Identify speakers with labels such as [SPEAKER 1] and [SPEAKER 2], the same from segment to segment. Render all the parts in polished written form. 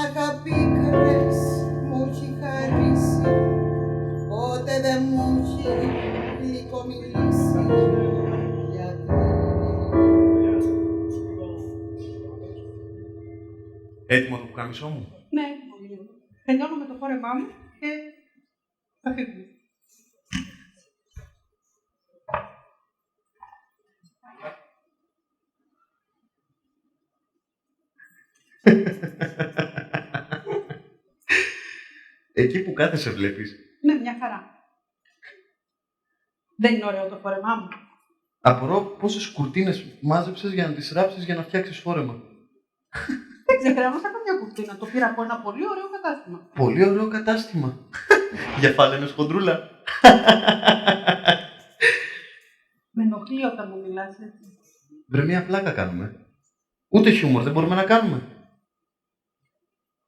[SPEAKER 1] αγάπη καρές μου έχει χαρίσει, ποτέ δεν μου έχει γλυκομιλήσει.
[SPEAKER 2] Έτοιμο το πουκάμισό μου?
[SPEAKER 3] Ναι, έτοιμο. Τελειώνω με το φόρεμά μου και θα φύγουμε.
[SPEAKER 2] Εκεί που κάθεσαι βλέπεις.
[SPEAKER 3] Ναι, μια χαρά. Δεν είναι ωραίο το φόρεμά μου?
[SPEAKER 2] Απορώ πόσες κουρτίνες μάζεψες για να τις ράψεις για να φτιάξεις φόρεμα.
[SPEAKER 3] Δεν ξεχρεώσα καμιά κουρτίνα. Το πήρα από ένα πολύ ωραίο κατάστημα.
[SPEAKER 2] Πολύ ωραίο κατάστημα. Για φάλαινες χοντρούλα.
[SPEAKER 3] Με ενοχλεί όταν μου μιλάς έτσι.
[SPEAKER 2] Βρε, μία πλάκα κάνουμε. Ούτε χιούμορ δεν μπορούμε να κάνουμε.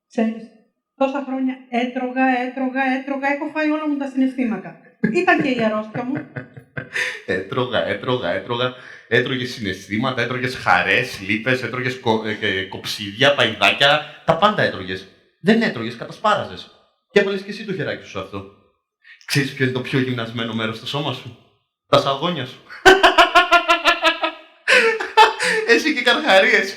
[SPEAKER 3] Ξέρεις, τόσα χρόνια έτρωγα, έχω φάει όλα μου τα συναισθήματα. Ήταν και η αρρώστια μου.
[SPEAKER 2] Έτρωγα. Έτρωγες συναισθήματα, έτρωγες χαρές, λύπες, έτρωγες κοψίδια, παϊδάκια. Τα πάντα έτρωγες. Δεν έτρωγες, κατασπάραζες. Και έβαλες και εσύ το χεράκι σου αυτό. Ξέρεις ποιο είναι το πιο γυμνασμένο μέρος στο σώμα σου? Τα σαγόνια σου. Εσύ και καρχαρίες.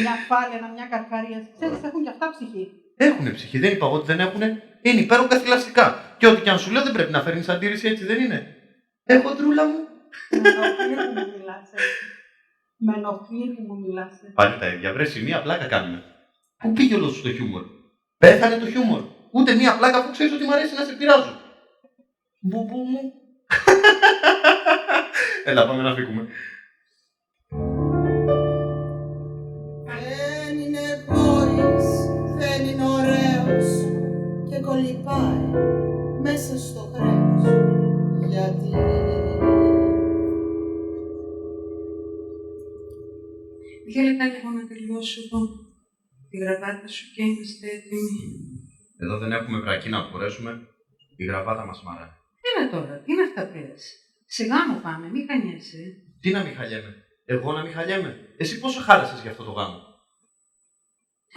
[SPEAKER 3] Μια φάλαινα, μια καρχαρία. Ξέρεις, έχουν και αυτά ψυχή.
[SPEAKER 2] Έχουνε ψυχή, δεν είπα εγώ ότι δεν έχουνε. Είναι υπέρογκα θηλαστικά. Και ό,τι και αν σου λέω δεν πρέπει να φέρνεις αντίρρηση, έτσι δεν είναι? Έχω τρούλα μου.
[SPEAKER 3] Με ενοχλεί που μου μιλάς έτσι. Με ενοχλεί που μου μιλάς έτσι.
[SPEAKER 2] Πάλι τα ίδια, βρε, μία πλάκα κάνουμε. Πού πήγε όλο σου το χιούμορ? Πέθανε το χιούμορ. Ούτε μία πλάκα αφού ξέρεις ότι μου αρέσει να σε πειράζω. Μπουμπού μου. Έλα, πάμε να φύγουμε.
[SPEAKER 1] Δεν είναι γόρης, δεν είναι ωραίος και κολυμπάει μέσα στο χρέος. Γιατί
[SPEAKER 4] Δύο λεπτά λίγο να τελειώσω τη γραβάτα σου και είμαστε έτοιμοι.
[SPEAKER 2] Εδώ δεν έχουμε βρακή να φορέσουμε. Η γραβάτα μας μαράει.
[SPEAKER 4] Έλα τώρα, τι είναι αυτά που λες? Σε γάμο πάμε, μη χανιέσαι.
[SPEAKER 2] Τι να μην χαλιέμαι? Εγώ να μην χαλιέμαι? Εσύ πόσο χάλασες για αυτό το γάμο?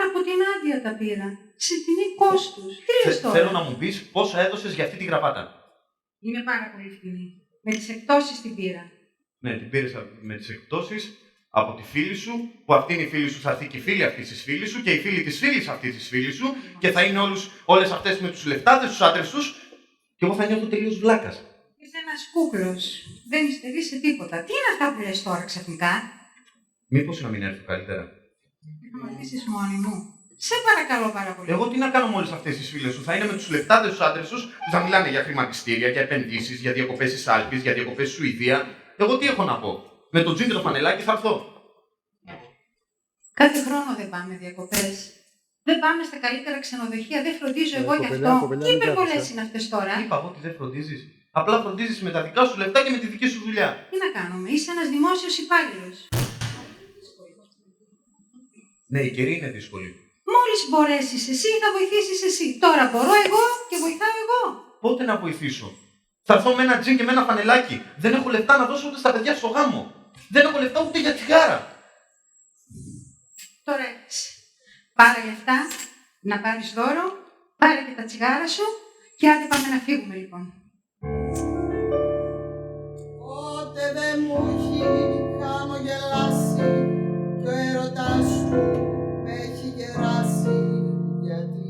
[SPEAKER 4] Από την άδεια τα πήρα. Σε τιμή κόστους. Τι λες τώρα?
[SPEAKER 2] Θέλω να μου πεις πόσα έδωσες για αυτή τη γραβάτα.
[SPEAKER 4] Είμαι πάρα πολύ φτηνή. Με τις εκπτώσεις την πήρα.
[SPEAKER 2] Ναι, την πήρες με τις εκπτώσεις από τη φίλη σου, που αυτή είναι η φίλη σου, θα έρθει και η φίλη αυτής της φίλης σου και η φίλη της φίλης αυτής της φίλης σου και θα είναι όλες αυτές με τους λεφτάδες, τους άντρες τους και εγώ θα νιώθω τελείως βλάκας.
[SPEAKER 4] Είσαι ένας κούκλος. Δεν υστερείς σε τίποτα. Τι είναι αυτά που λες τώρα ξαφνικά?
[SPEAKER 2] Μήπως να μην έρθω καλύτερα?
[SPEAKER 4] Θα με αφήσεις μόνη μου. Σε παρακαλώ πάρα πολύ.
[SPEAKER 2] Εγώ τι να κάνω με όλες αυτές τις φίλες σου? Θα είναι με τους λεφτάδες, τους άντρες τους που θα μιλάνε για χρηματιστήρια, για επενδύσεις, για διακοπές στις Άλπεις, για διακοπές στη Σουηδία. Εγώ τι έχω να πω? Με το τζιν και το φανελάκι θα έρθω.
[SPEAKER 4] Κάθε χρόνο δεν πάμε διακοπές. Δεν πάμε στα καλύτερα ξενοδοχεία, δεν φροντίζω εγώ γι' αυτό. Τι υπερβολές είναι αυτές τώρα?
[SPEAKER 2] Είπα εγώ ότι δεν φροντίζεις. Απλά φροντίζεις με τα δικά σου λεφτά και με τη δική σου δουλειά.
[SPEAKER 4] Τι να κάνουμε, είσαι ένας δημόσιος υπάλληλος.
[SPEAKER 2] Ναι, η καιρή είναι δύσκολη.
[SPEAKER 4] Μόλις μπορέσεις εσύ, θα βοηθήσεις εσύ. Τώρα μπορώ εγώ και βοηθάω εγώ.
[SPEAKER 2] Πότε να βοηθήσω? Θα έρθω με ένα τζιν και με ένα φανελάκι. Δεν έχω λεφτά να δώσω ούτε στα παιδιά στο γάμο. Δεν έχω λεφτά ούτε για τσιγάρα.
[SPEAKER 4] Τώρα έτσι. Πάρε λεφτά, να πάρεις δώρο, πάρε και τα τσιγάρα σου και άντε πάμε να φύγουμε λοιπόν.
[SPEAKER 1] ποτέ δεν μου έχει χαμογελάσει κι ο έρωτας σου με έχει γεράσει. Γιατί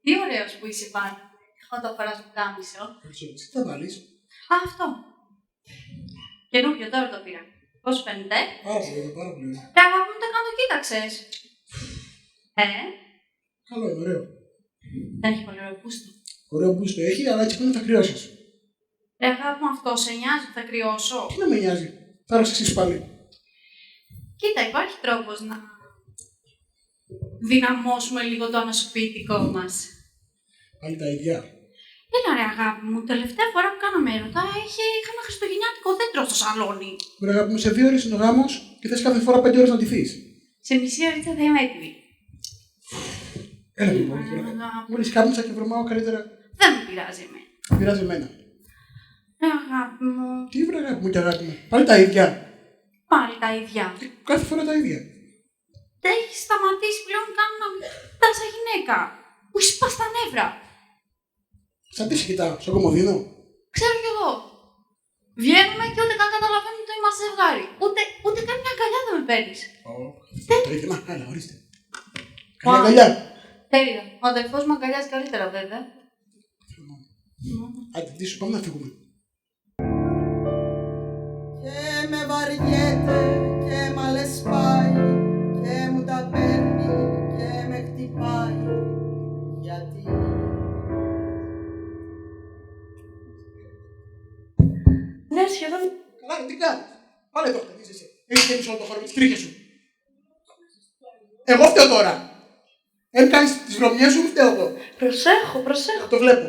[SPEAKER 5] Τι ωραίος που είσαι πάντα. Εγώ το φοράς που κάμισο.
[SPEAKER 6] Τι θα βάλεις?
[SPEAKER 5] Αυτό. Καινούριο τώρα το πήρα. Πώς φαίνεται?
[SPEAKER 6] Πάρα πολύ, πάρα πολύ.
[SPEAKER 5] Ρε αγάπη μου, το κοίταξες.
[SPEAKER 6] Καλό, ωραίο.
[SPEAKER 5] Δεν έχει πολύ ωραίο πούστο.
[SPEAKER 6] Ωραίο που το έχει, αλλά έτσι πριν θα κρυώσεις.
[SPEAKER 5] Ρε αγάπη μου, αυτό σε νοιάζει ότι θα κρυώσω?
[SPEAKER 6] Τι να με νοιάζει. Θα έρθεις εσείς πάλι.
[SPEAKER 5] Κοίτα, υπάρχει τρόπος να δυναμώσουμε λίγο το ανασωπητικό μας.
[SPEAKER 6] Πάλι τα ίδια.
[SPEAKER 5] Έλα ρε αγάπη μου, τελευταία φορά που κάναμε έρωτα είχαμε χριστουγεννιάτικο δέντρο στο σαλόνι.
[SPEAKER 6] Ωραία, αγάπη μου, σε 2 ώρες είναι ο γάμος και θες κάθε φορά 5 ώρες να ντυθείς.
[SPEAKER 5] Σε μισή ώρα θα είμαι έτοιμη.
[SPEAKER 6] Έλα λοιπόν, μόλις κάπνισα και βρωμάω καλύτερα.
[SPEAKER 5] Δεν με πειράζει εμένα.
[SPEAKER 6] Πειράζει εμένα.
[SPEAKER 5] Αγάπη μου.
[SPEAKER 6] Τι βρε αγάπη μου και αγάπη μου. Πάλι τα ίδια.
[SPEAKER 5] Πάλι τα ίδια.
[SPEAKER 6] Κάθε φορά τα ίδια.
[SPEAKER 5] Δεν έχει σταματήσει πλέον καν να με κοιτάς σαν γυναίκα. Μου σπάς τα νεύρα.
[SPEAKER 6] Σαν τι σε κοιτάω, σαν κομμωδίνο.
[SPEAKER 5] Ξέρω κι εγώ. Βγαίνουμε και ούτε καν καταλαβαίνουμε ότι είμαστε ζευγάρι. Ούτε καν μια αγκαλιά δεν με παίρνεις.
[SPEAKER 6] Το ίδιο. Να, άλλα, ορίστε. Καλή αγκαλιά.
[SPEAKER 5] Τέλεια. Ο αδελφός μου αγκαλιάζει καλύτερα, βέβαια.
[SPEAKER 6] Άντε, τι σου, πάμε να φύγουμε.
[SPEAKER 1] Και με βαριέται και μ' αλεσπάει και μου τα παίρνει και με χτυπάει. Γιατί
[SPEAKER 5] Ναι, σχεδόν.
[SPEAKER 6] Καλά, τι κάνεις. Πάλι εδώ, τι είσαι εσύ. Έχεις γεμίσει όλο το χώρο με τις τρίχες σου. Εγώ φταίω τώρα. Κάνεις τις βρωμιές σου, φταίω εγώ.
[SPEAKER 7] Προσέχω.
[SPEAKER 6] Το βλέπω.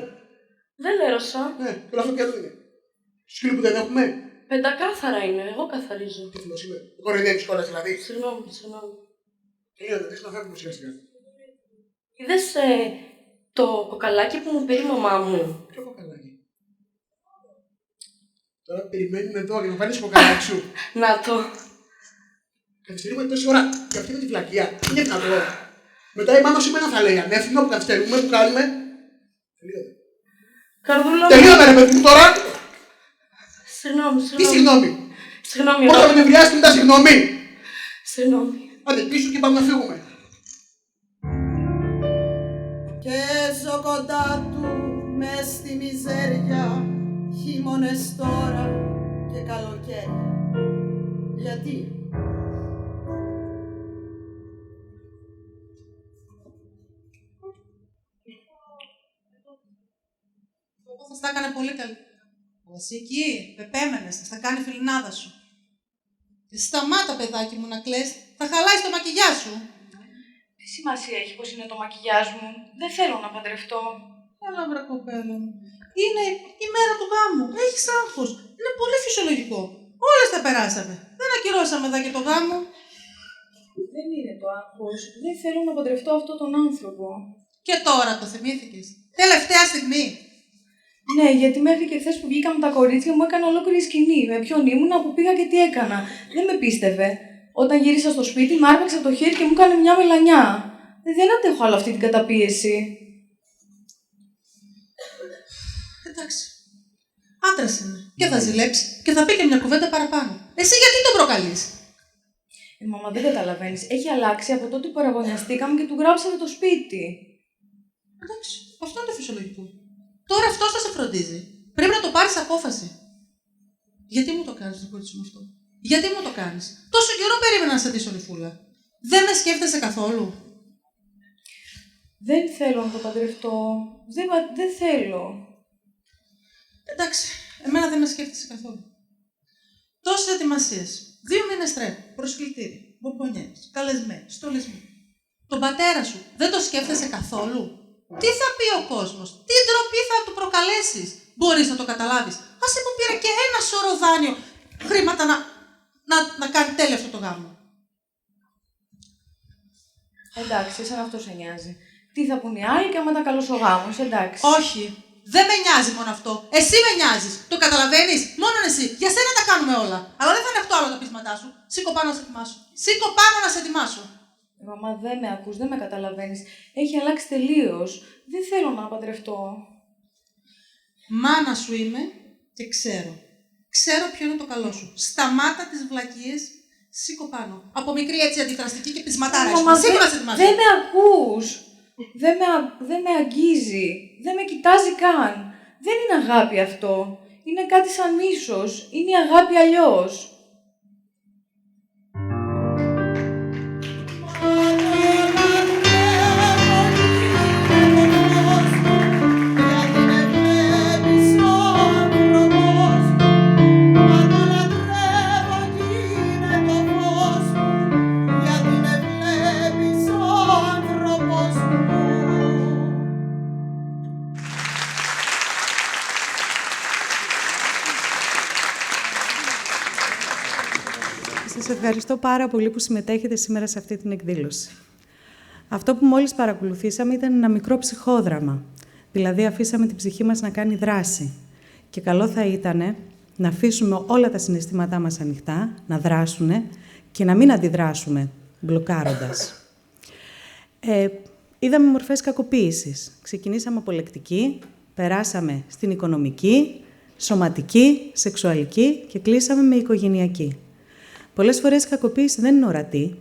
[SPEAKER 7] Δεν λέρωσα.
[SPEAKER 6] Ναι, και όλο αυτό ποιο είναι. Σκύλο που δεν έχουμε.
[SPEAKER 7] Πεντακάθαρα είναι, εγώ καθαρίζω.
[SPEAKER 6] Τι θυμός είμαι. Κοροϊδεύεις κιόλας δηλαδή.
[SPEAKER 7] Συγγνώμη.
[SPEAKER 6] Τελείωνε, δείχνω να φεύγουμε σιγά σιγά.
[SPEAKER 7] Είδες το κοκαλάκι που μου πήρε η μαμά μου.
[SPEAKER 6] Ποιο κοκαλάκι. Τώρα περιμένουμε εδώ για να βάλεις το κοκαλάκι σου.
[SPEAKER 7] Να το.
[SPEAKER 6] Καθυστερούμε τόση ώρα για αυτή τη βλακεία. Είναι δυνατό. Μετά η μάμα σήμερα θα λέει ανεύθυνο που καθυστερούμε, που κάνουμε. Τελείωνε.
[SPEAKER 7] Καρδούλα μου.
[SPEAKER 6] Τελείωνε ρε παιδί μου τώρα.
[SPEAKER 7] Συγγνώμη.
[SPEAKER 6] Τι συγγνώμη.
[SPEAKER 7] Συγγνώμη.
[SPEAKER 6] Πώς θα με νευριάσεις μετά συγγνώμη.
[SPEAKER 7] Συγγνώμη.
[SPEAKER 6] Άντε πίσω και πάμε να φύγουμε.
[SPEAKER 1] και ζω κοντά του μες στη μιζέρια, χειμώνες τώρα και καλοκαίρι. Γιατί?
[SPEAKER 3] Θα στα έκανε πολύ καλή. Εσύ εκεί, πεπέμενες, θα στα κάνει φιλινάδα σου. Σταμάτα, παιδάκι μου, να κλαις, θα χαλάσει το μακιγιάζ σου.
[SPEAKER 7] Τι σημασία έχει πως είναι το μακιγιάζ μου. Δεν θέλω να παντρευτώ.
[SPEAKER 3] Έλα, βρε κοπέλα μου. Είναι η μέρα του γάμου. Έχεις άγχος. Είναι πολύ φυσιολογικό. Όλες τα περάσαμε. Δεν ακυρώσαμε εδώ και το γάμο.
[SPEAKER 7] Δεν είναι το άγχος. Δεν θέλω να παντρευτώ αυτόν τον άνθρωπο.
[SPEAKER 3] Και τώρα το θυμήθηκες. Τελευταία στιγμή.
[SPEAKER 7] Ναι, γιατί μέχρι και χθες που βγήκαμε τα κορίτσια μου έκανε ολόκληρη σκηνή. Με ποιον ήμουνα, που πήγα και τι έκανα. Δεν με πίστευε. Όταν γύρισα στο σπίτι, μου άρπαξε το χέρι και μου έκανε μια μελανιά. Δεν αντέχω άλλο αυτή την καταπίεση.
[SPEAKER 3] Εντάξει. Άντρας είναι. Και θα ζηλέψει. Και θα πει και μια κουβέντα παραπάνω. Εσύ γιατί τον προκαλείς?
[SPEAKER 7] Μαμά, δεν καταλαβαίνεις. Έχει αλλάξει από τότε που παραγωνιαστήκαμε και του γράψαμε το σπίτι.
[SPEAKER 3] Εντάξει. Αυτό είναι το φυσιολογικό. Τώρα αυτό θα σε φροντίζει. Πρέπει να το πάρεις απόφαση. Γιατί μου το κάνεις το κορίτσι μου αυτό? Γιατί μου το κάνεις? Τόσο καιρό περίμενα να σε δεις, Ολυφούλα. Δεν με σκέφτεσαι καθόλου?
[SPEAKER 7] Δεν θέλω να το παντρευτώ. Δεν θέλω.
[SPEAKER 3] Εντάξει, εμένα δεν με σκέφτεσαι καθόλου. Τόσες ετοιμασίες. 2 μήνες τρέπ, προσκλητήρι, μπομπονιές, καλεσμένοι, στολισμοί. Τον πατέρα σου δεν το σκέφτεσαι καθόλου? Τι θα πει ο κόσμος, τι ντροπή θα του προκαλέσεις? Μπορείς να το καταλάβεις? Άσε που πήρε και ένα σωρό δάνειο χρήματα να κάνει τέλειο αυτό το γάμο.
[SPEAKER 7] Εντάξει, εσένα αυτό σε νοιάζει. Τι θα πουν οι άλλοι και άμα ήταν καλός ο γάμος, εντάξει.
[SPEAKER 3] Όχι. Δεν με νοιάζει μόνο αυτό. Εσύ με νοιάζεις. Το καταλαβαίνεις? Μόνο εσύ. Για σένα τα κάνουμε όλα. Αλλά δεν θα είναι αυτό άλλο τα πείσματά σου. Σήκω πάνω να σε ετοιμάσω. Σήκω πάνω να σε ετοιμάσω.
[SPEAKER 7] Μαμά, δεν με ακούς, δεν με καταλαβαίνεις. Έχει αλλάξει τελείως. Δεν θέλω να παντρευτώ.
[SPEAKER 3] Μάνα σου είμαι και ξέρω. Ξέρω ποιο είναι το καλό σου. Σταμάτα τις βλακίες. Σήκω πάνω. Από μικρή έτσι αντιδραστική και πεισματάρα. Σήκω να σε ετοιμάσω.
[SPEAKER 7] Δεν με ακούς. Δεν με αγγίζει. Δεν με κοιτάζει καν. Δεν είναι αγάπη αυτό. Είναι κάτι σαν μίσος. Είναι η αγάπη αλλιώς.
[SPEAKER 8] Σας ευχαριστώ πάρα πολύ που συμμετέχετε σήμερα σε αυτή την εκδήλωση. Αυτό που μόλις παρακολουθήσαμε ήταν ένα μικρό ψυχόδραμα. Δηλαδή αφήσαμε την ψυχή μας να κάνει δράση. Και καλό θα ήταν να αφήσουμε όλα τα συναισθήματά μας ανοιχτά, να δράσουν και να μην αντιδράσουμε, μπλοκάροντας. Είδαμε μορφές κακοποίησης. Ξεκινήσαμε από λεκτική, περάσαμε στην οικονομική, σωματική, σεξουαλική και κλείσαμε με οικογενειακή. Πολλές φορές η κακοποίηση δεν είναι ορατή.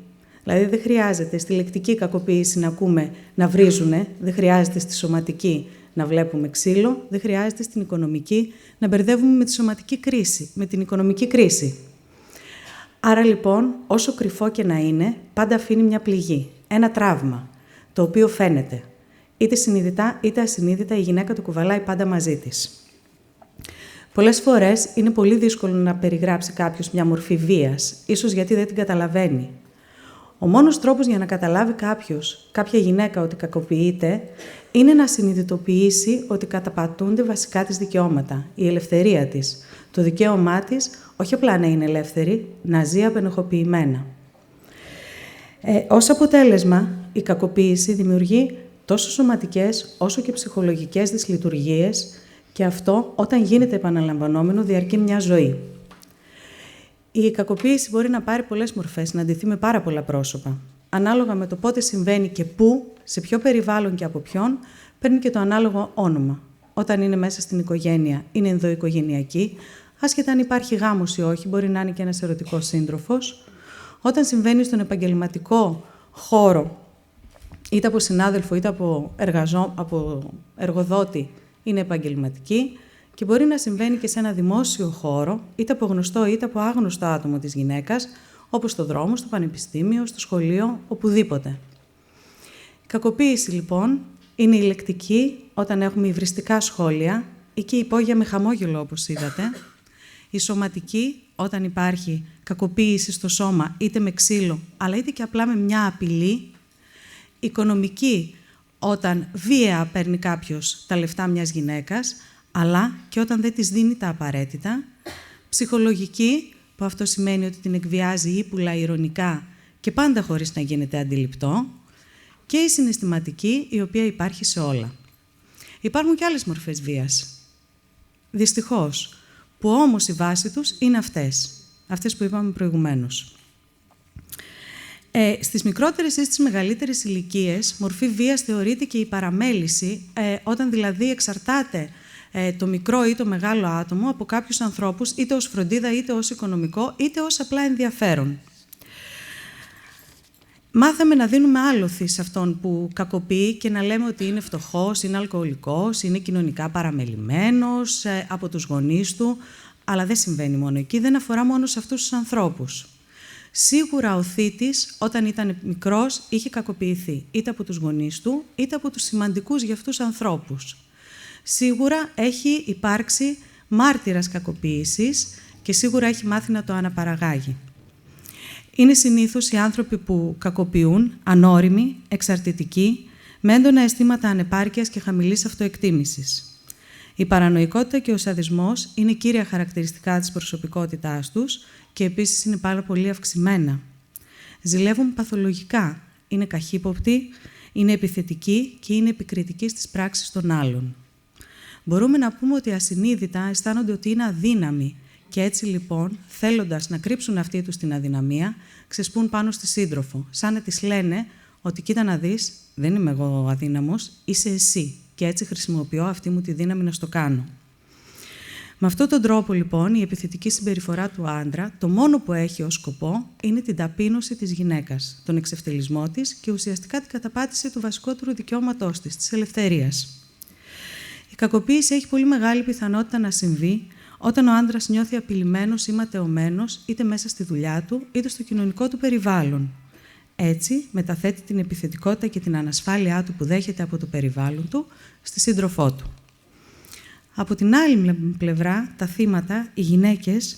[SPEAKER 8] Δηλαδή δεν χρειάζεται στη λεκτική κακοποίηση να ακούμε να βρίζουνε, δεν χρειάζεται στη σωματική να βλέπουμε ξύλο, δεν χρειάζεται στην οικονομική να μπερδεύουμε με τη σωματική κρίση, με την οικονομική κρίση. Άρα λοιπόν, όσο κρυφό και να είναι, πάντα αφήνει μια πληγή, ένα τραύμα, το οποίο φαίνεται. Είτε συνειδητά είτε ασυνείδητα η γυναίκα το κουβαλάει πάντα μαζί της. Πολλές φορές είναι πολύ δύσκολο να περιγράψει κάποιος μια μορφή βίας, ίσως γιατί δεν την καταλαβαίνει. Ο μόνος τρόπος για να καταλάβει κάποια γυναίκα ότι κακοποιείται, είναι να συνειδητοποιήσει ότι καταπατούνται βασικά της δικαιώματα, η ελευθερία της, το δικαίωμά της, όχι απλά να είναι ελεύθερη, να ζει απενοχοποιημένα. Ως αποτέλεσμα, η κακοποίηση δημιουργεί τόσο σωματικές όσο και ψυχολογικές δυσλειτουργίες και αυτό, όταν γίνεται επαναλαμβανόμενο, διαρκεί μια ζωή. Η κακοποίηση μπορεί να πάρει πολλές μορφές, να ντυθεί με πάρα πολλά πρόσωπα. Ανάλογα με το πότε συμβαίνει και πού, σε ποιο περιβάλλον και από ποιον, παίρνει και το ανάλογο όνομα. Όταν είναι μέσα στην οικογένεια, είναι ενδοοικογενειακή, άσχετα αν υπάρχει γάμος ή όχι, μπορεί να είναι και ένας ερωτικός σύντροφος. Όταν στον επαγγελματικό χώρο, είτε από συνάδελφο είτε από εργοδότη, είναι επαγγελματική. Και μπορεί να συμβαίνει και σε ένα δημόσιο χώρο, είτε από γνωστό είτε από άγνωστο άτομο της γυναίκας, όπως στο δρόμο, στο πανεπιστήμιο, στο σχολείο, οπουδήποτε. Η κακοποίηση, λοιπόν, είναι η λεκτική όταν έχουμε υβριστικά σχόλια ή και υπόγεια με χαμόγελο, όπως είδατε. Η σωματική, όταν υπάρχει κακοποίηση στο σώμα, είτε με ξύλο, αλλά είτε και απλά με μια απειλή. Η οικονομική, όταν βία παίρνει κάποιος τα λεφτά μιας γυναίκας, αλλά και όταν δεν της δίνει τα απαραίτητα. Ψυχολογική, που αυτό σημαίνει ότι την εκβιάζει ύπουλα, ειρωνικά και πάντα χωρίς να γίνεται αντιληπτό. Και η συναισθηματική, η οποία υπάρχει σε όλα. Υπάρχουν και άλλες μορφές βίας. Δυστυχώς, που όμως η βάση τους είναι αυτές που είπαμε προηγουμένως. Στις μικρότερες ή στις μεγαλύτερες ηλικίες, μορφή βίας θεωρείται και η παραμέληση, όταν δηλαδή εξαρτάται το μικρό ή το μεγάλο άτομο από κάποιους ανθρώπους, είτε ως φροντίδα, είτε ως οικονομικό, είτε ως απλά ενδιαφέρον. Μάθαμε να δίνουμε άλοθη σε αυτόν που κακοποιεί και να λέμε ότι είναι φτωχός, είναι αλκοολικός, είναι κοινωνικά παραμελημένος από τους γονείς του, αλλά δεν συμβαίνει μόνο εκεί, δεν αφορά μόνο σε αυτούς τους ανθρώπους. Σίγουρα ο θήτης, όταν ήταν μικρός, είχε κακοποιηθεί είτε από τους γονείς του, είτε από τους σημαντικούς για αυτούς ανθρώπους. Σίγουρα έχει υπάρξει μάρτυρας κακοποίησης και σίγουρα έχει μάθει να το αναπαραγάγει. Είναι συνήθως οι άνθρωποι που κακοποιούν, ανώριμοι, εξαρτητικοί, με έντονα αισθήματα ανεπάρκειας και χαμηλής αυτοεκτίμησης. Η παρανοϊκότητα και ο σαδισμός είναι κύρια χαρακτηριστικά της προσωπικότητάς τους και επίσης είναι πάρα πολύ αυξημένα. Ζηλεύουν παθολογικά, είναι καχύποπτοι, είναι επιθετικοί και είναι επικριτικοί στις πράξεις των άλλων. Μπορούμε να πούμε ότι ασυνείδητα αισθάνονται ότι είναι αδύναμοι και έτσι λοιπόν, θέλοντας να κρύψουν αυτή τους την αδυναμία, ξεσπούν πάνω στη σύντροφο, σαν να της λένε ότι κοίτα να δεις, δεν είμαι εγώ αδύναμος, είσαι εσύ και έτσι χρησιμοποιώ αυτή μου τη δύναμη να στο κάνω. Με αυτόν τον τρόπο λοιπόν η επιθετική συμπεριφορά του άντρα το μόνο που έχει ως σκοπό είναι την ταπείνωση της γυναίκας, τον εξευτελισμό της και ουσιαστικά την καταπάτηση του βασικότερου δικαιώματός της ελευθερίας. Η κακοποίηση έχει πολύ μεγάλη πιθανότητα να συμβεί όταν ο άντρας νιώθει απειλημένος ή ματαιωμένος είτε μέσα στη δουλειά του είτε στο κοινωνικό του περιβάλλον. Έτσι, μεταθέτει την επιθετικότητα και την ανασφάλειά του που δέχεται από το περιβάλλον του στη σύντροφό του. Από την άλλη πλευρά, τα θύματα, οι γυναίκες,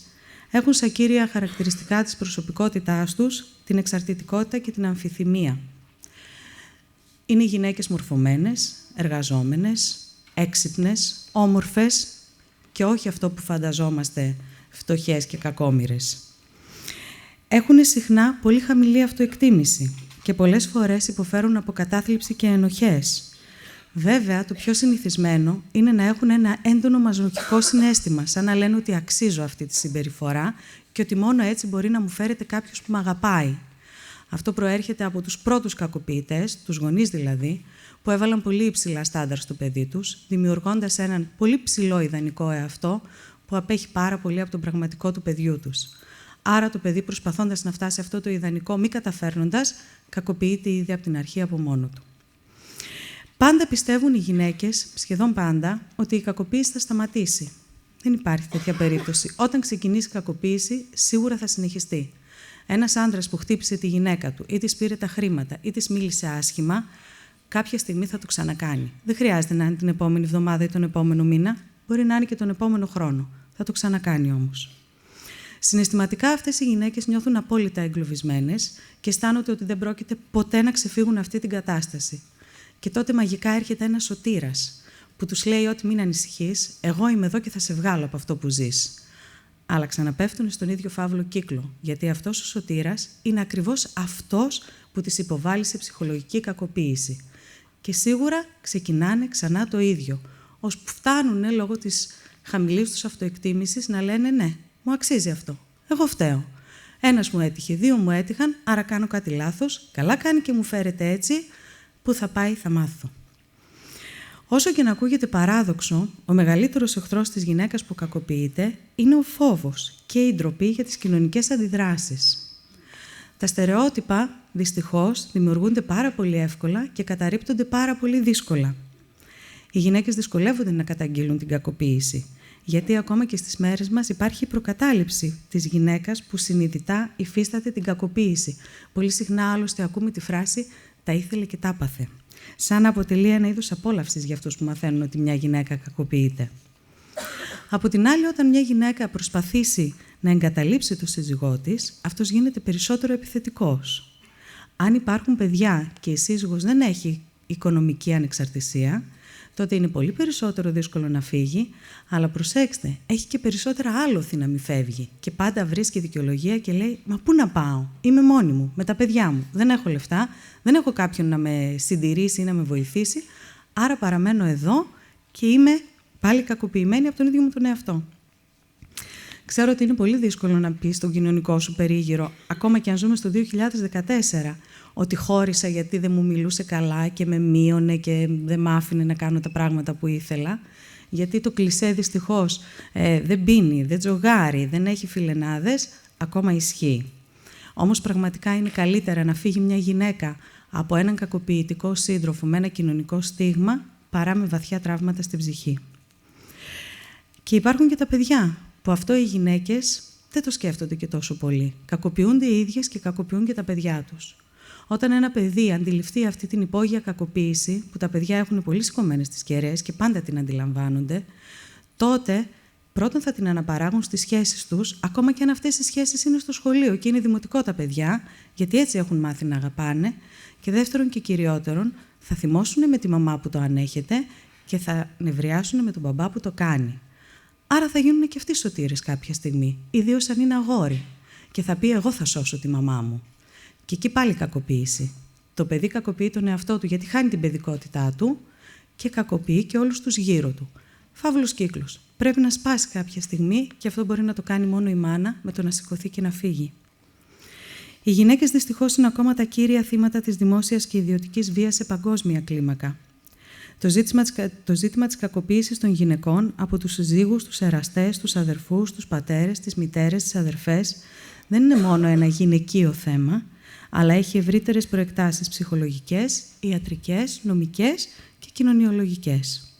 [SPEAKER 8] έχουν σαν κύρια χαρακτηριστικά της προσωπικότητάς τους την εξαρτητικότητα και την αμφιθυμία. Είναι γυναίκες μορφωμένες, εργαζόμενες, έξυπνες, όμορφες και όχι αυτό που φανταζόμαστε φτωχές και κακόμοιρες. Έχουν συχνά πολύ χαμηλή αυτοεκτίμηση και πολλές φορές υποφέρουν από κατάθλιψη και ενοχές. Βέβαια, το πιο συνηθισμένο είναι να έχουν ένα έντονο μαζοχικό συναίσθημα, σαν να λένε ότι αξίζω αυτή τη συμπεριφορά και ότι μόνο έτσι μπορεί να μου φέρεται κάποιος που με αγαπάει. Αυτό προέρχεται από τους πρώτους κακοποιητές, τους γονείς δηλαδή, που έβαλαν πολύ υψηλά στάνταρ στο παιδί τους, δημιουργώντας έναν πολύ ψηλό ιδανικό εαυτό που απέχει πάρα πολύ από τον πραγματικό του παιδιού τους. Άρα το παιδί, προσπαθώντας να φτάσει αυτό το ιδανικό, μη καταφέρνοντας, κακοποιείται ήδη από την αρχή από μόνο του. Πάντα πιστεύουν οι γυναίκες, σχεδόν πάντα, ότι η κακοποίηση θα σταματήσει. Δεν υπάρχει τέτοια περίπτωση. Όταν ξεκινήσει η κακοποίηση, σίγουρα θα συνεχιστεί. Ένας άντρας που χτύπησε τη γυναίκα του, ή της πήρε τα χρήματα, ή της μίλησε άσχημα, κάποια στιγμή θα το ξανακάνει. Δεν χρειάζεται να είναι την επόμενη εβδομάδα ή τον επόμενο μήνα, μπορεί να είναι και τον επόμενο χρόνο. Θα το ξανακάνει όμως. Συναισθηματικά αυτές οι γυναίκες νιώθουν απόλυτα εγκλωβισμένες και αισθάνονται ότι δεν πρόκειται ποτέ να ξεφύγουν αυτή την κατάσταση. Και τότε μαγικά έρχεται ένας σωτήρας που τους λέει ότι μην ανησυχείς, εγώ είμαι εδώ και θα σε βγάλω από αυτό που ζεις. Αλλά ξαναπέφτουν στον ίδιο φαύλο κύκλο, γιατί αυτός ο σωτήρας είναι ακριβώς αυτός που τις υποβάλλει σε ψυχολογική κακοποίηση. Και σίγουρα ξεκινάνε ξανά το ίδιο, ώσπου φτάνουν λόγω της χαμηλής τους αυτοεκτίμησης να λένε ναι, μου αξίζει αυτό, εγώ φταίω. Ένας μου έτυχε, δύο μου έτυχαν, άρα κάνω κάτι λάθος, καλά κάνει και μου φέρεται έτσι, που θα πάει θα μάθω. Όσο και να ακούγεται παράδοξο, ο μεγαλύτερος εχθρός της γυναίκας που κακοποιείται είναι ο φόβος και η ντροπή για τις κοινωνικές αντιδράσεις. Τα στερεότυπα, δυστυχώς, δημιουργούνται πάρα πολύ εύκολα και καταρρίπτονται πάρα πολύ δύσκολα. Οι γυναίκες δυσκολεύονται να καταγγείλουν την κακοποίηση, γιατί ακόμα και στις μέρες μας υπάρχει η προκατάληψη της γυναίκας που συνειδητά υφίσταται την κακοποίηση. Πολύ συχνά, άλλωστε, ακούμε τη φράση «τα ήθελε και τα έπαθε», σαν να αποτελεί ένα είδος απόλαυσης για αυτούς που μαθαίνουν ότι μια γυναίκα κακοποιείται. Από την άλλη, όταν μια γυναίκα προσπαθήσει να εγκαταλείψει τον σύζυγό της, αυτός γίνεται περισσότερο επιθετικός. Αν υπάρχουν παιδιά και η σύζυγος δεν έχει οικονομική ανεξαρτησία, τότε είναι πολύ περισσότερο δύσκολο να φύγει, αλλά προσέξτε, έχει και περισσότερα άλοθη να μην φεύγει και πάντα βρίσκει δικαιολογία και λέει «Μα πού να πάω, είμαι μόνη μου, με τα παιδιά μου, δεν έχω λεφτά, δεν έχω κάποιον να με συντηρήσει ή να με βοηθήσει, άρα παραμένω εδώ και είμαι πάλι κακοποιημένη από τον ίδιο μου τον εαυτό». Ξέρω ότι είναι πολύ δύσκολο να πεις στον κοινωνικό σου περίγυρο, ακόμα και αν ζούμε στο 2014, ότι χώρισα γιατί δεν μου μιλούσε καλά και με μείωνε και δεν μ' άφηνε να κάνω τα πράγματα που ήθελα. Γιατί το κλισέ δυστυχώς δεν πίνει, δεν τζογάρει, δεν έχει φιλενάδες, ακόμα ισχύει. Όμως πραγματικά είναι καλύτερα να φύγει μια γυναίκα από έναν κακοποιητικό σύντροφο με ένα κοινωνικό στίγμα, παρά με βαθιά τραύματα στην ψυχή. Και υπάρχουν και τα παιδιά, που αυτό οι γυναίκες δεν το σκέφτονται και τόσο πολύ. Κακοποιούνται οι ίδιες και κακοποιούν και τα παιδιά τους. Όταν ένα παιδί αντιληφθεί αυτή την υπόγεια κακοποίηση, που τα παιδιά έχουν πολύ σηκωμένες τις κεραίες και πάντα την αντιλαμβάνονται, τότε πρώτον θα την αναπαράγουν στις σχέσεις τους, ακόμα και αν αυτές οι σχέσεις είναι στο σχολείο και είναι δημοτικό τα παιδιά, γιατί έτσι έχουν μάθει να αγαπάνε, και δεύτερον και κυριότερον, θα θυμώσουν με τη μαμά που το ανέχεται και θα νευριάσουν με τον μπαμπά που το κάνει. Άρα θα γίνουν και αυτοί σωτήρες κάποια στιγμή, ιδίως αν είναι αγόρι, και θα πει «εγώ θα σώσω τη μαμά μου». Και εκεί πάλι κακοποίηση. Το παιδί κακοποιεί τον εαυτό του γιατί χάνει την παιδικότητά του και κακοποιεί και όλους τους γύρω του. Φαύλος κύκλος. Πρέπει να σπάσει κάποια στιγμή και αυτό μπορεί να το κάνει μόνο η μάνα με το να σηκωθεί και να φύγει. Οι γυναίκες δυστυχώς είναι ακόμα τα κύρια θύματα της δημόσιας και ιδιωτικής βίας σε παγκόσμια κλίμακα. Το ζήτημα της κακοποίησης των γυναικών από τους συζύγους, τους εραστές, τους αδερφούς, τους πατέρες, τις μητέρες, τις αδερφές δεν είναι μόνο ένα γυναικείο θέμα, αλλά έχει ευρύτερες προεκτάσεις ψυχολογικές, ιατρικές, νομικές και κοινωνιολογικές.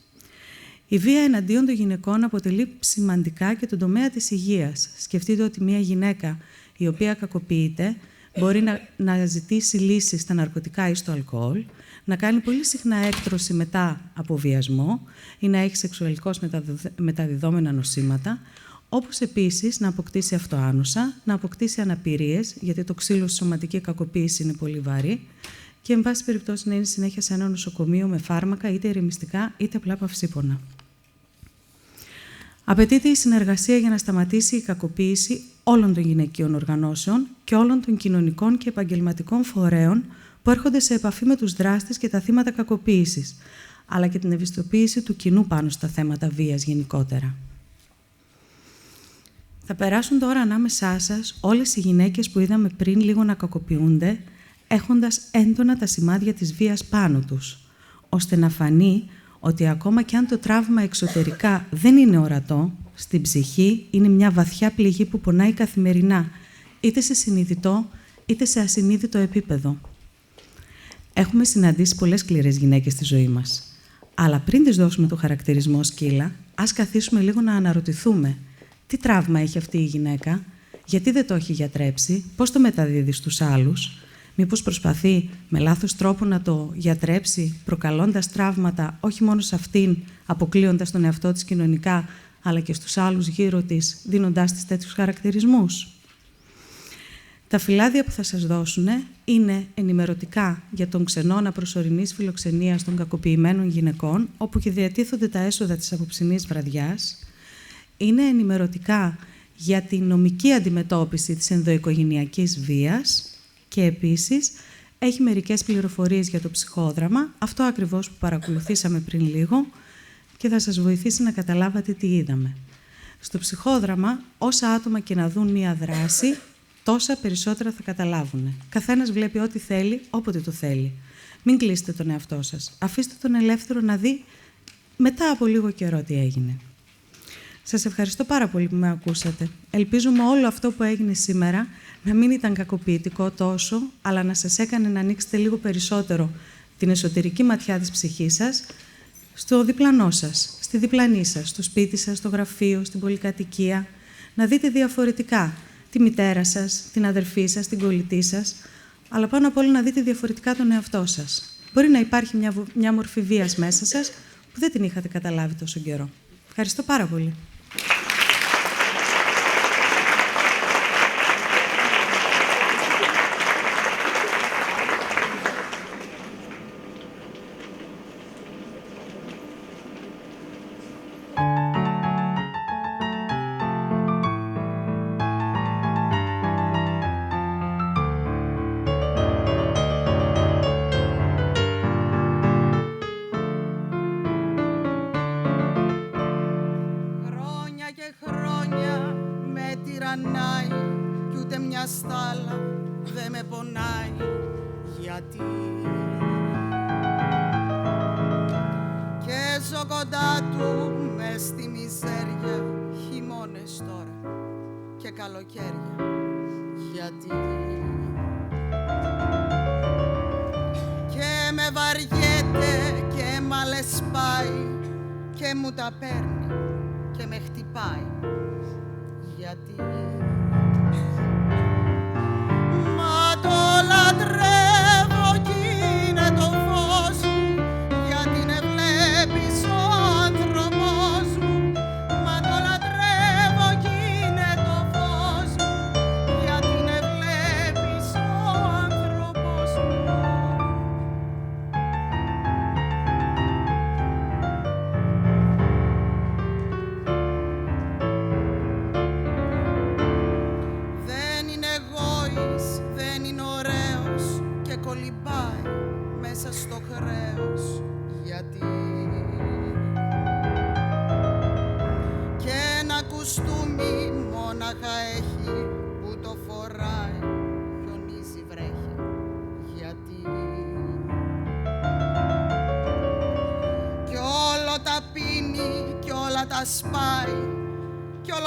[SPEAKER 8] Η βία εναντίον των γυναικών αποτελεί σημαντικά και τον τομέα της υγείας. Σκεφτείτε ότι μια γυναίκα η οποία κακοποιείται μπορεί να ζητήσει λύσεις στα ναρκωτικά ή στο αλκοόλ, να κάνει πολύ συχνά έκτρωση μετά από βιασμό ή να έχει σεξουαλικώς μεταδιδόμενα νοσήματα, όπως επίσης να αποκτήσει αυτοάνοσα, να αποκτήσει αναπηρίες, γιατί το ξύλο στη σωματική κακοποίηση είναι πολύ βαρύ, και εν πάση περιπτώσει να είναι συνέχεια σε ένα νοσοκομείο με φάρμακα, είτε ηρεμιστικά είτε απλά παυσίπονα. Απαιτείται η συνεργασία για να σταματήσει η κακοποίηση όλων των γυναικείων οργανώσεων και όλων των κοινωνικών και επαγγελματικών φορέων που έρχονται σε επαφή με τους δράστες και τα θύματα κακοποίησης. αλλά και την ευαισθητοποίηση του κοινού πάνω στα θέματα βίας γενικότερα. Θα περάσουν τώρα ανάμεσά σας όλες οι γυναίκες που είδαμε πριν λίγο να κακοποιούνται, έχοντας έντονα τα σημάδια της βίας πάνω τους, ώστε να φανεί ότι ακόμα και αν το τραύμα εξωτερικά δεν είναι ορατό, στην ψυχή είναι μια βαθιά πληγή που πονάει καθημερινά, είτε σε συνειδητό είτε σε ασυνείδητο επίπεδο. Έχουμε συναντήσει πολλές σκληρές γυναίκες στη ζωή μας. Αλλά πριν τις δώσουμε το χαρακτηρισμό σκύλα, ας καθίσουμε λίγο να αναρωτηθούμε τι τραύμα έχει αυτή η γυναίκα, γιατί δεν το έχει γιατρέψει, πώς το μεταδίδει στους άλλους, μήπως προσπαθεί με λάθος τρόπο να το γιατρέψει, προκαλώντας τραύματα όχι μόνο σε αυτήν, αποκλείοντας τον εαυτό της κοινωνικά, αλλά και στους άλλους γύρω της, δίνοντάς της τέτοιους χαρακτηρισμούς. Τα φυλάδια που θα σας δώσουν είναι ενημερωτικά για τον ξενώνα προσωρινής φιλοξενίας των κακοποιημένων γυναικών, όπου και διατίθονται τα έσοδα της απόψινής βραδιάς. Είναι ενημερωτικά για την νομική αντιμετώπιση της ενδοοικογενειακής βίας και επίσης έχει μερικές πληροφορίες για το ψυχόδραμα, αυτό ακριβώς που παρακολουθήσαμε πριν λίγο και θα σας βοηθήσει να καταλάβατε τι είδαμε. Στο ψυχόδραμα, όσα άτομα και να δουν μία δράση, τόσα περισσότερα θα καταλάβουν. Καθένας βλέπει ό,τι θέλει, όποτε το θέλει. Μην κλείσετε τον εαυτό σας. Αφήστε τον ελεύθερο να δει μετά από λίγο καιρό τι έγινε. Σας ευχαριστώ πάρα πολύ που με ακούσατε. Ελπίζουμε όλο αυτό που έγινε σήμερα να μην ήταν κακοποιητικό τόσο, αλλά να σας έκανε να ανοίξετε λίγο περισσότερο την εσωτερική ματιά της ψυχής σας στο διπλανό σας, στη διπλανή σας, στο σπίτι σας, στο γραφείο, στην πολυκατοικία, να δείτε διαφορετικά τη μητέρα σας, την αδερφή σας, την κολλητή σας, αλλά πάνω απ' όλα να δείτε διαφορετικά τον εαυτό σας. Μπορεί να υπάρχει μια μορφή βίας μέσα σας που δεν την είχατε καταλάβει τόσο καιρό. Ευχαριστώ πάρα πολύ.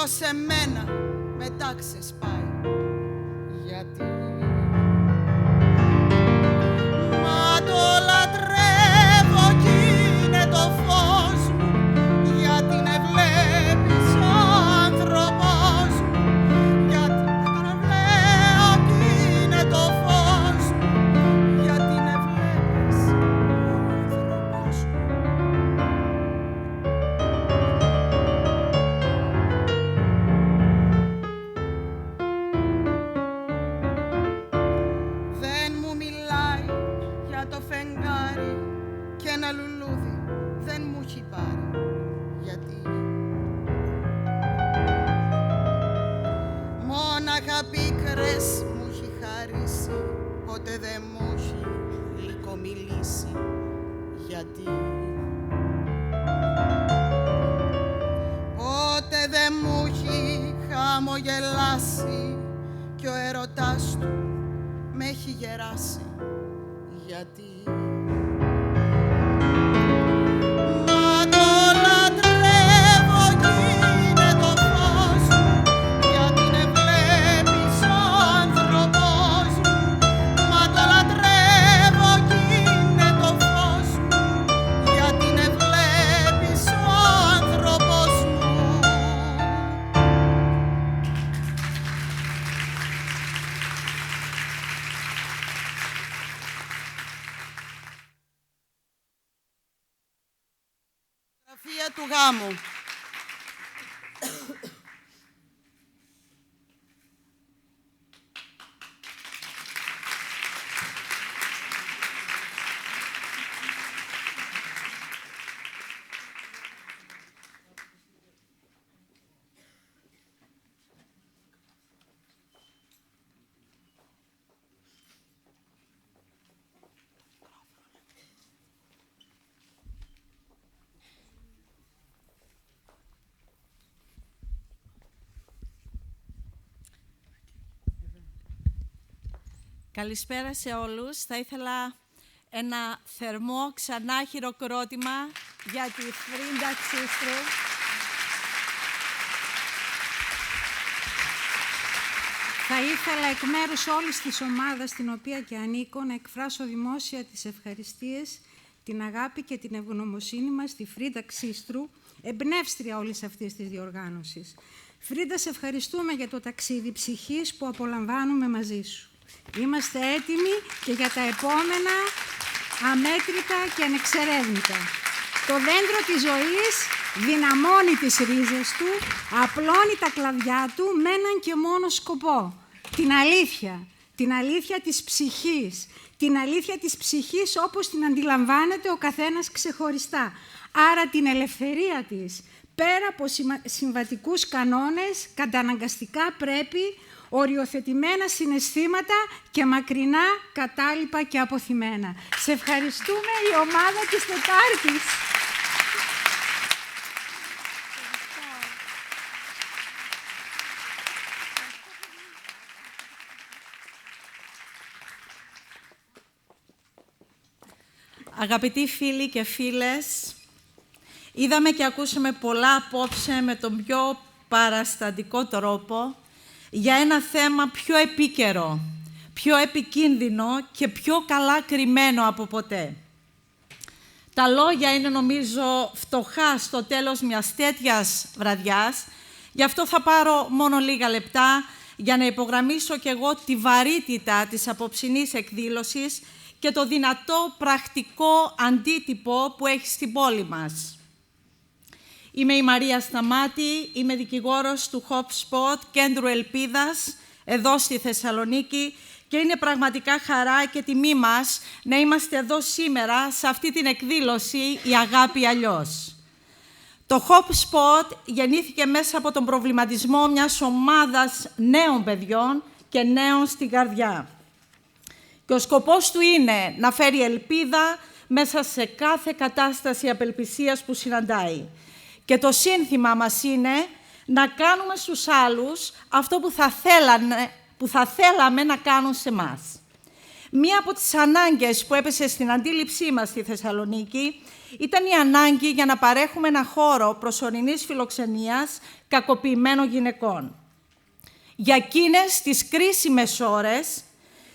[SPEAKER 1] Σε μένα μετά ξεσπάει. Γιατί μα το λατρεύω κι είναι το φως μου, γιατί με βλέπεις ο άνθρωπος μου, γιατί με λέω κι είναι το φως μου, γιατί με βλέπεις ο άνθρωπος μου. Ποτέ δεν μου έχει γλυκομιλήσει. Γιατί χαμογελάσει κι ο έρωτάς του με έχει γεράσει. Γιατί μα το λατρεύω κι είναι το φως μου, γιατί με βλέπεις ο άνθρωπος μου. Μα το λατρεύω κι είναι το φως μου, γιατί με βλέπεις ο άνθρωπος μου. Φωτογραφία του γάμου.
[SPEAKER 9] Καλησπέρα σε όλους. Θα ήθελα ένα θερμό ξανά χειροκρότημα για τη Φρίντα Ξίστρου. Θα ήθελα εκ μέρους όλης της ομάδας στην οποία και ανήκω να εκφράσω δημόσια τις ευχαριστίες, την αγάπη και την ευγνωμοσύνη μας στη Φρίντα Ξίστρου, εμπνεύστρια όλης αυτής της διοργάνωσης. Φρίντα, σε ευχαριστούμε για το ταξίδι ψυχής που απολαμβάνουμε μαζί σου. Είμαστε έτοιμοι και για τα επόμενα αμέτρητα και ανεξερεύνητα. Το δέντρο της ζωής δυναμώνει τις ρίζες του, απλώνει τα κλαδιά του με έναν και μόνο σκοπό. Την αλήθεια της ψυχής. Την αλήθεια της ψυχής όπως την αντιλαμβάνεται ο καθένας ξεχωριστά. Άρα την ελευθερία της. Πέρα από συμβατικούς κανόνες, καταναγκαστικά πρέπει οριοθετημένα συναισθήματα και μακρινά κατάλοιπα και αποθυμένα. Σε ευχαριστούμε, η ομάδα της Τετάρτης.
[SPEAKER 10] Αγαπητοί φίλοι και φίλες, είδαμε και ακούσαμε πολλά απόψε με τον πιο παραστατικό τρόπο για ένα θέμα πιο επίκαιρο, πιο επικίνδυνο και πιο καλά κρυμμένο από ποτέ. Τα λόγια είναι, νομίζω, φτωχά στο τέλος μιας τέτοιας βραδιάς, γι' αυτό θα πάρω μόνο λίγα λεπτά για να υπογραμμίσω κι εγώ τη βαρύτητα της απόψινής εκδήλωσης και το δυνατό πρακτικό αντίτυπο που έχει στην πόλη μας. Είμαι η Μαρία Σταμάτη, είμαι δικηγόρος του HopSpot, Κέντρου Ελπίδας, εδώ στη Θεσσαλονίκη και είναι πραγματικά χαρά και τιμή μας να είμαστε εδώ σήμερα σε αυτή την εκδήλωση «Η αγάπη αλλιώς». Το HopSpot γεννήθηκε μέσα από τον προβληματισμό μιας ομάδας νέων παιδιών και νέων στην καρδιά. Και ο σκοπός του είναι να φέρει ελπίδα μέσα σε κάθε κατάσταση απελπισίας που συναντάει. Και το σύνθημα μας είναι να κάνουμε στους άλλους αυτό που θα θέλαμε να κάνουν σε εμάς. Μία από τις ανάγκες που έπεσε στην αντίληψή μας στη Θεσσαλονίκη ήταν η ανάγκη για να παρέχουμε ένα χώρο προσωρινής φιλοξενίας κακοποιημένων γυναικών. Για εκείνες τις κρίσιμες ώρες,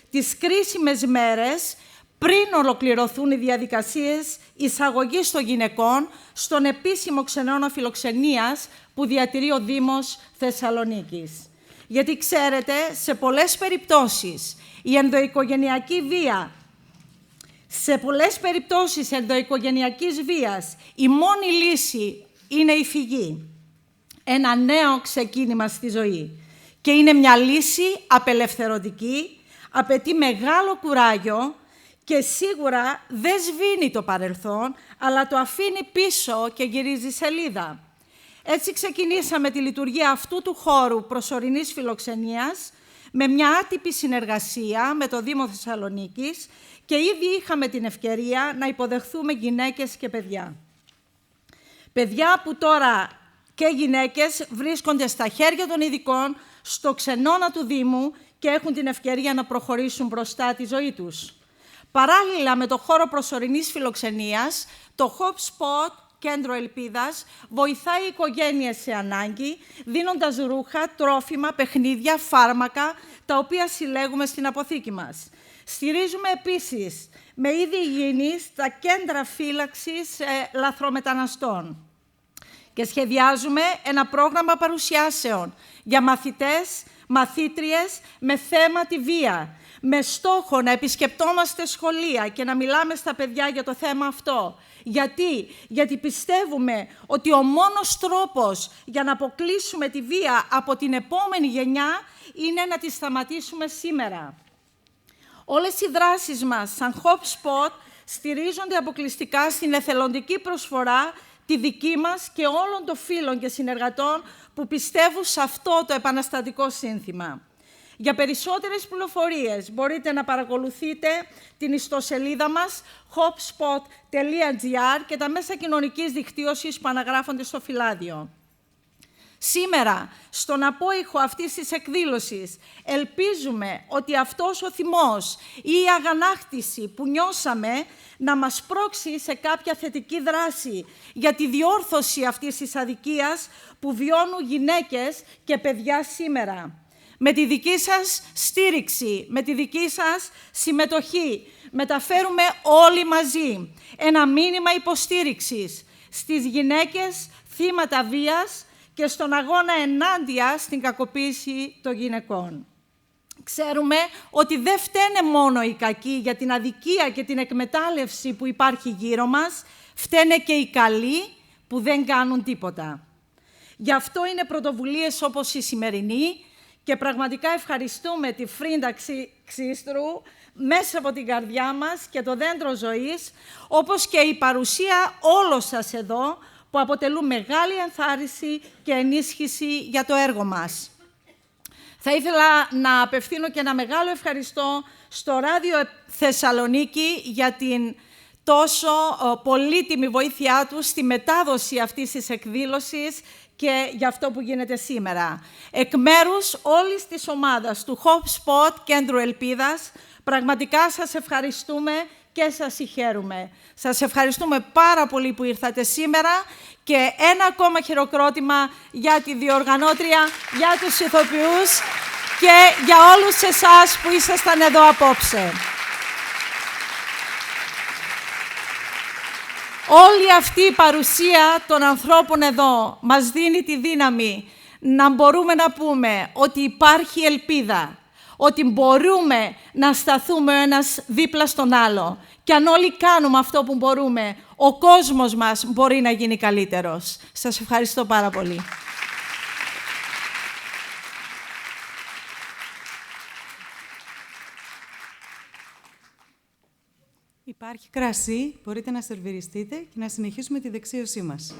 [SPEAKER 10] τις κρίσιμες μέρες, πριν ολοκληρωθούν οι διαδικασίες εισαγωγής των γυναικών στον επίσημο ξενώνα φιλοξενίας που διατηρεί ο Δήμος Θεσσαλονίκης. Γιατί, ξέρετε, σε πολλές περιπτώσεις η ενδοοικογενειακή βία, ενδοοικογενειακής βίας, η μόνη λύση είναι η φυγή. Ένα νέο ξεκίνημα στη ζωή. Και είναι μια λύση απελευθερωτική, απαιτεί μεγάλο κουράγιο και σίγουρα δεν σβήνει το παρελθόν, αλλά το αφήνει πίσω και γυρίζει σελίδα. Έτσι ξεκινήσαμε τη λειτουργία αυτού του χώρου προσωρινής φιλοξενίας με μια άτυπη συνεργασία με το Δήμο Θεσσαλονίκης και ήδη είχαμε την ευκαιρία να υποδεχθούμε γυναίκες και παιδιά. Παιδιά που τώρα και γυναίκες βρίσκονται στα χέρια των ειδικών στο ξενώνα του Δήμου και έχουν την ευκαιρία να προχωρήσουν μπροστά τη ζωή τους. Παράλληλα με το χώρο προσωρινής φιλοξενίας, το Hop Spot Κέντρο Ελπίδας βοηθάει οικογένειες σε ανάγκη, δίνοντας ρούχα, τρόφιμα, παιχνίδια, φάρμακα, τα οποία συλλέγουμε στην αποθήκη μας. Στηρίζουμε επίσης με είδη υγιεινής τα κέντρα φύλαξης λαθρομεταναστών και σχεδιάζουμε ένα πρόγραμμα παρουσιάσεων για μαθητές, μαθήτριες με θέμα τη βία, με στόχο να επισκεπτόμαστε σχολεία και να μιλάμε στα παιδιά για το θέμα αυτό. Γιατί πιστεύουμε ότι ο μόνος τρόπος για να αποκλείσουμε τη βία από την επόμενη γενιά είναι να τη σταματήσουμε σήμερα. Όλες οι δράσεις μας σαν Hop Spot στηρίζονται αποκλειστικά στην εθελοντική προσφορά τη δική μας και όλων των φίλων και συνεργατών που πιστεύουν σε αυτό το επαναστατικό σύνθημα. Για περισσότερες πληροφορίες μπορείτε να παρακολουθείτε την ιστοσελίδα μας hopspot.gr και τα μέσα κοινωνικής δικτύωσης που αναγράφονται στο φυλάδιο. Σήμερα, στον απόϊχο αυτής της εκδήλωσης, ελπίζουμε ότι αυτός ο θυμός ή η αγανάκτηση που νιώσαμε να μας πρόξει σε κάποια θετική δράση για τη διόρθωση αυτής της αδικίας που βιώνουν γυναίκες και παιδιά σήμερα. Με τη δική σας στήριξη, με τη δική σας συμμετοχή, μεταφέρουμε όλοι μαζί ένα μήνυμα υποστήριξης στις γυναίκες θύματα βίας και στον αγώνα ενάντια στην κακοποίηση των γυναικών. Ξέρουμε ότι δεν φταίνε μόνο οι κακοί για την αδικία και την εκμετάλλευση που υπάρχει γύρω μας, φταίνε και οι καλοί που δεν κάνουν τίποτα. Γι' αυτό είναι πρωτοβουλίες όπως η σημερινή και πραγματικά ευχαριστούμε τη Φρίντα Ξίστρου μέσα από την καρδιά μας και το δέντρο ζωής, όπως και η παρουσία όλων σας εδώ, που αποτελούν μεγάλη ενθάρρυνση και ενίσχυση για το έργο μας. Θα ήθελα να απευθύνω και ένα μεγάλο ευχαριστώ στο Ράδιο Θεσσαλονίκη για την τόσο πολύτιμη βοήθειά του στη μετάδοση αυτής της εκδήλωσης και για αυτό που γίνεται σήμερα. Εκ μέρους όλης της ομάδας του Hop Spot Κέντρου Ελπίδας, πραγματικά σας ευχαριστούμε και σας συγχαίρουμε. Σας ευχαριστούμε πάρα πολύ που ήρθατε σήμερα και ένα ακόμα χειροκρότημα για τη διοργανώτρια, για τους ηθοποιούς και για όλους εσάς που ήσασταν εδώ απόψε. Όλη αυτή η παρουσία των ανθρώπων εδώ μας δίνει τη δύναμη να μπορούμε να πούμε ότι υπάρχει ελπίδα, ότι μπορούμε να σταθούμε ο ένας δίπλα στον άλλο. Και αν όλοι κάνουμε αυτό που μπορούμε, ο κόσμος μας μπορεί να γίνει καλύτερος. Σας ευχαριστώ πάρα πολύ.
[SPEAKER 8] Υπάρχει κρασί, μπορείτε να σερβιριστείτε και να συνεχίσουμε τη δεξίωσή μας.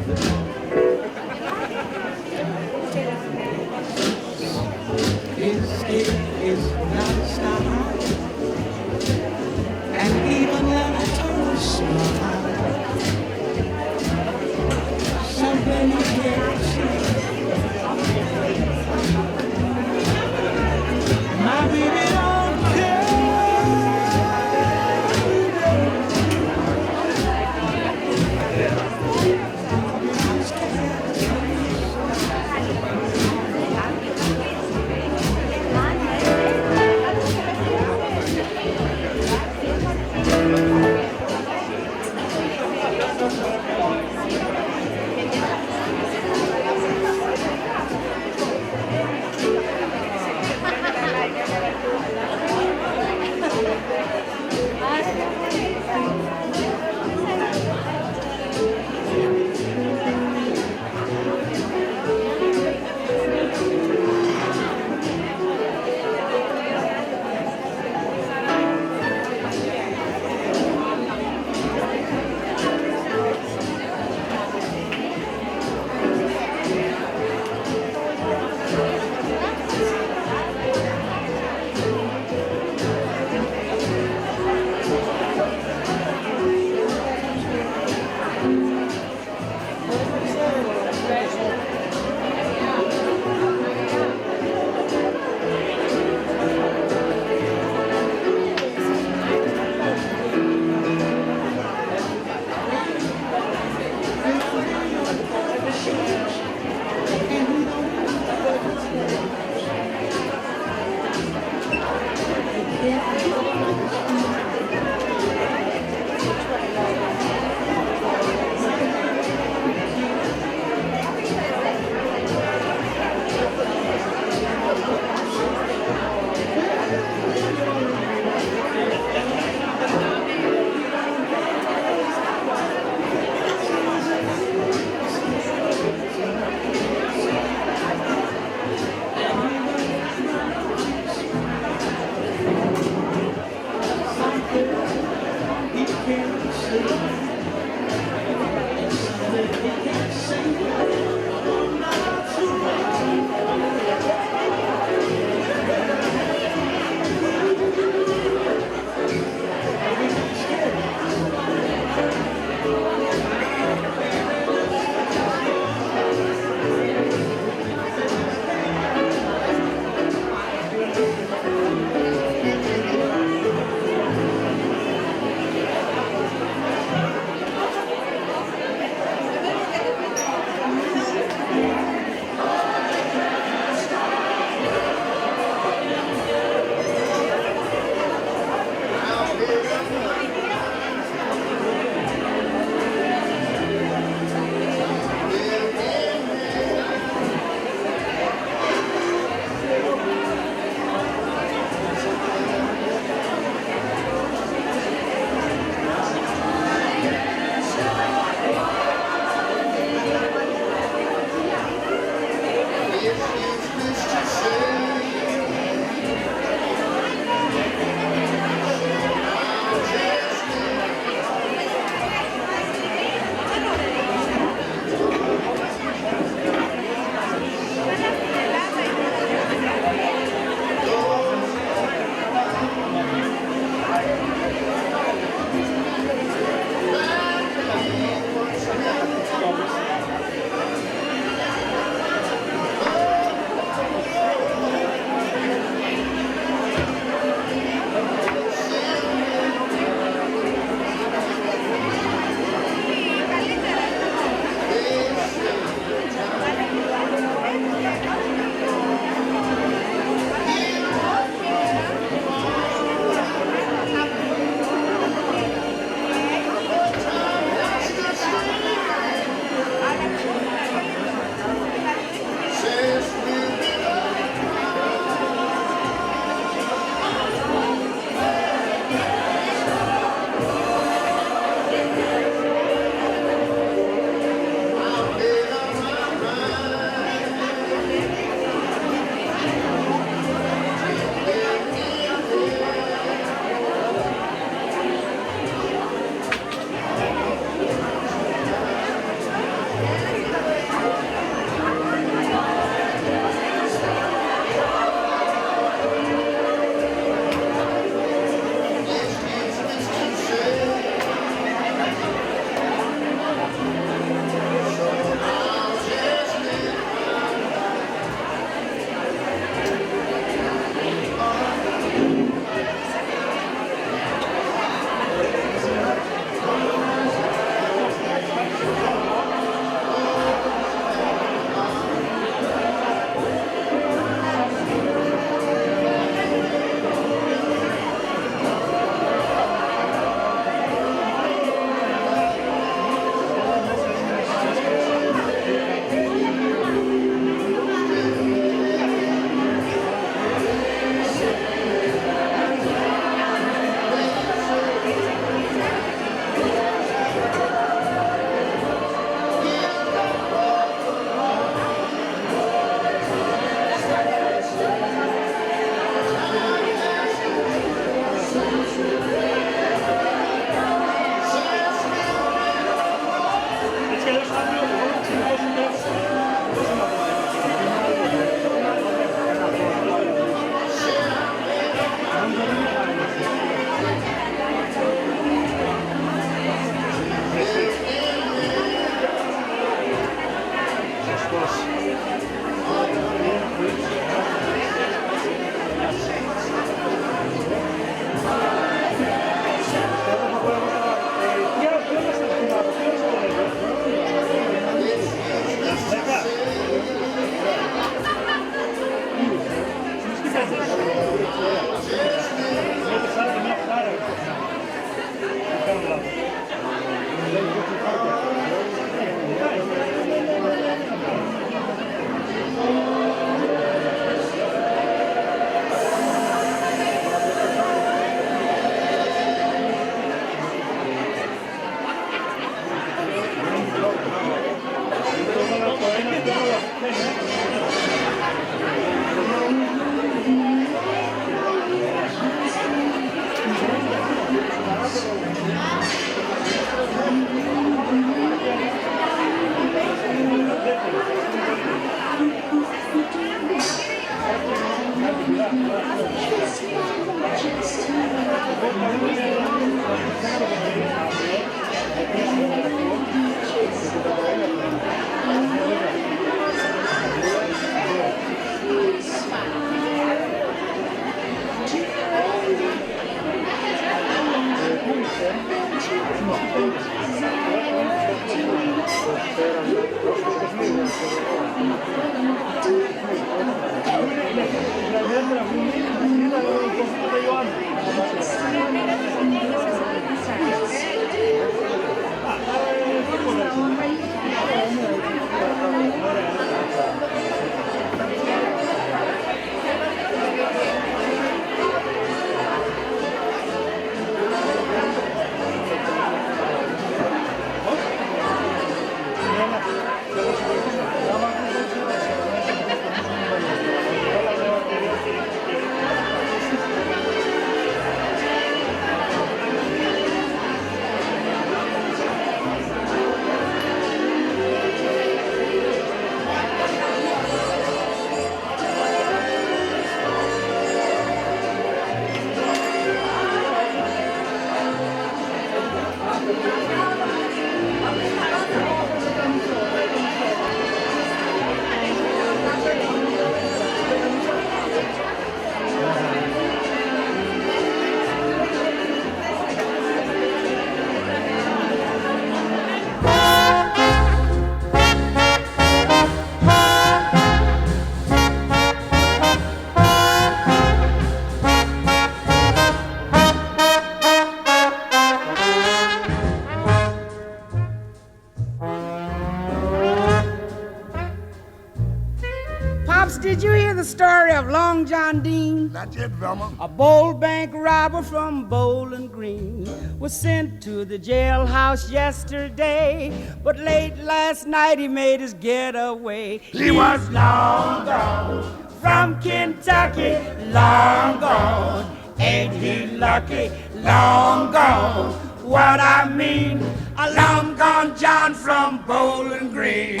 [SPEAKER 11] Did you hear the story of Long John Dean?
[SPEAKER 12] Not yet, Velma.
[SPEAKER 11] A bold bank robber from Bowling Green was sent to the jailhouse yesterday, but late last night he made his getaway.
[SPEAKER 12] He was long gone
[SPEAKER 11] from Kentucky, long gone. Ain't he lucky? Long gone. What I mean, a long gone John from Bowling Green.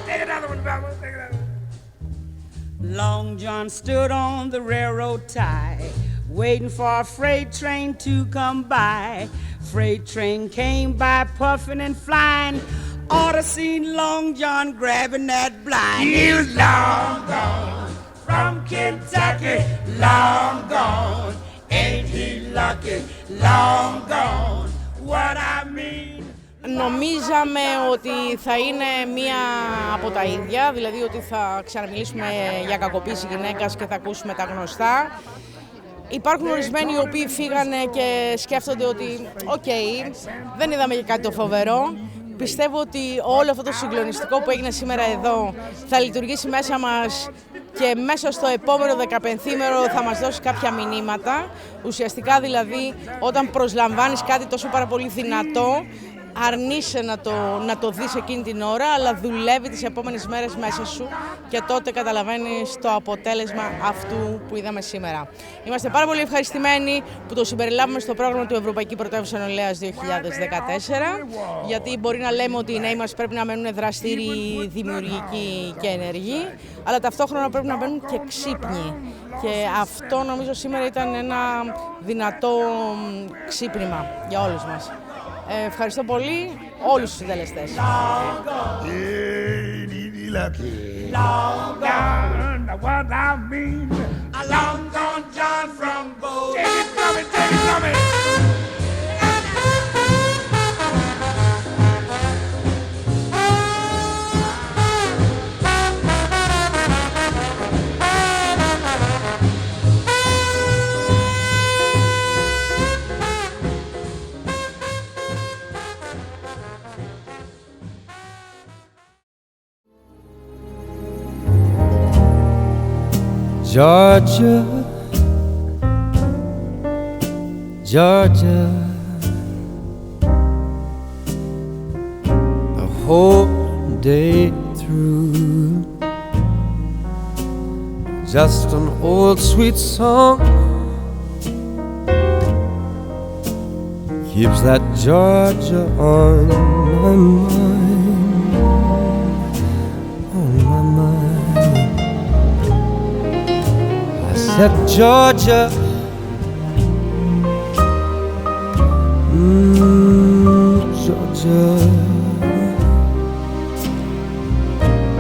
[SPEAKER 12] Take another one, Velma. Take another one.
[SPEAKER 11] Long John stood on the railroad tie, waiting for a freight train to come by. Freight train came by puffing and flying. Oughta seen Long John grabbing that blind.
[SPEAKER 12] He was long gone
[SPEAKER 11] from Kentucky, long gone. Ain't he lucky? Long gone. What I mean.
[SPEAKER 13] Νομίζαμε ότι θα είναι μία από τα ίδια, δηλαδή ότι θα ξαναμιλήσουμε για κακοποίηση γυναίκας και θα ακούσουμε τα γνωστά. Υπάρχουν ορισμένοι οι οποίοι φύγανε και σκέφτονται ότι δεν είδαμε και κάτι το φοβερό. Πιστεύω ότι όλο αυτό το συγκλονιστικό που έγινε σήμερα εδώ θα λειτουργήσει μέσα μας και μέσα στο επόμενο 15ήμερο θα μας δώσει κάποια μηνύματα. Ουσιαστικά δηλαδή όταν προσλαμβάνεις κάτι τόσο πάρα πολύ δυνατό, αρνείσαι να το δεις εκείνη την ώρα, αλλά δουλεύει τις επόμενες μέρες μέσα σου και τότε καταλαβαίνεις το αποτέλεσμα αυτού που είδαμε σήμερα. Είμαστε πάρα πολύ ευχαριστημένοι που το συμπεριλάβουμε στο πρόγραμμα του Ευρωπαϊκή Πρωτεύουσα Νεολαίας 2014, γιατί μπορεί να λέμε ότι οι νέοι μας πρέπει να μένουν δραστήριοι, δημιουργικοί και ενεργοί, αλλά ταυτόχρονα πρέπει να μένουν και ξύπνοι. Και αυτό νομίζω σήμερα ήταν ένα δυνατό ξύπνημα για όλους μας. Ευχαριστώ πολύ όλους τους συντελεστές.
[SPEAKER 14] Georgia, Georgia, the whole day through, just an old sweet song keeps that Georgia on my mind, on my mind. That Georgia, Georgia,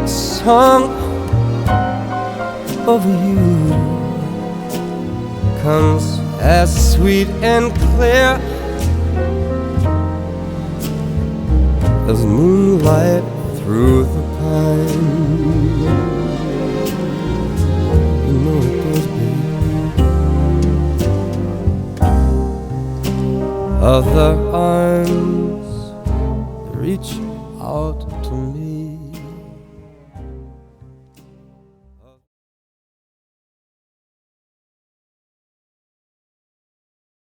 [SPEAKER 14] a song of you comes as sweet and clear as moonlight through the pine. You know it does, baby. Other arms reach out to me.